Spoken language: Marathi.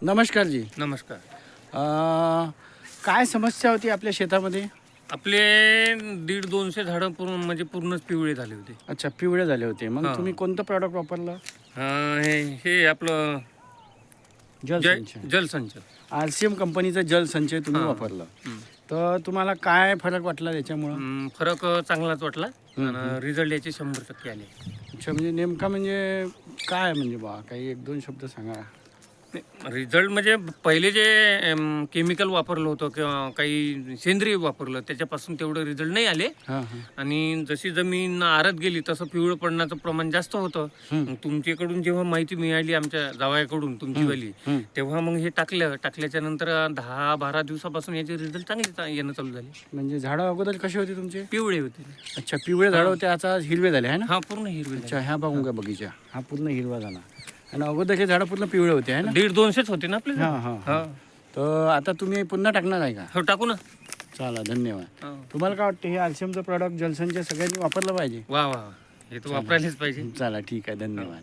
नमस्कार जी. नमस्कार. काय समस्या होती आपल्या शेतामध्ये? आपले 150-200 झाडं पूर्णच पिवळे झाले होते. अच्छा, पिवळे झाले होते. मग हां. तुम्ही कोणतं प्रॉडक्ट वापरलं? हे हे आपलं जलसंचय. जलसंच. RCM कंपनीचं जलसंचय तुम्ही हां. वापरलं. हं. तर तुम्हाला काय फरक वाटला त्याच्यामुळं? फरक चांगलाच वाटला आणि रिझल्ट याचे 100% आले. अच्छा, म्हणजे नेमका म्हणजे काय म्हणजे बा काही एक दोन शब्द सांगा. रिझल्ट म्हणजे पहिले जे केमिकल वापरलं होतं किंवा काही सेंद्रिय वापरलं त्याच्यापासून तेवढं रिझल्ट नाही आले. हां हां. आणि जशी जमीन आरत गेली तसं पिवळं पडण्याचं प्रमाण जास्त होतं. मग तुमच्याकडून जेव्हा माहिती मिळाली आमच्या जावयाकडून तुमचीवाली, तेव्हा मग हे टाकल्याच्या नंतर 10-12 दिवसापासून याचे रिझल्ट चांगले येणं चालू झाले. म्हणजे झाडं अगोदर कसे होते तुमचे? पिवळे होते. अच्छा, पिवळे झाडं होते, आता हिरवे झाले आहे ना? हा, पूर्ण हिरवे. अच्छा, ह्या बघून का बगीचा हा पूर्ण हिरवा झाला आणि अगोदरचे झाडं पूर्ण पिवळे होते आहे ना? 150-200 होते ना आपले. हां हां हां. तर आता तुम्ही पुन्हा टाकणार आहे का? हो, टाकू ना. चला, धन्यवाद. हो. तुम्हाला काय वाटतं हे RCMचं प्रॉडक्ट जलसंचय सगळ्यांनी वापरलं पाहिजे? वा वा, हे तर वापरायलाच पाहिजे. चला, ठीक आहे, धन्यवाद.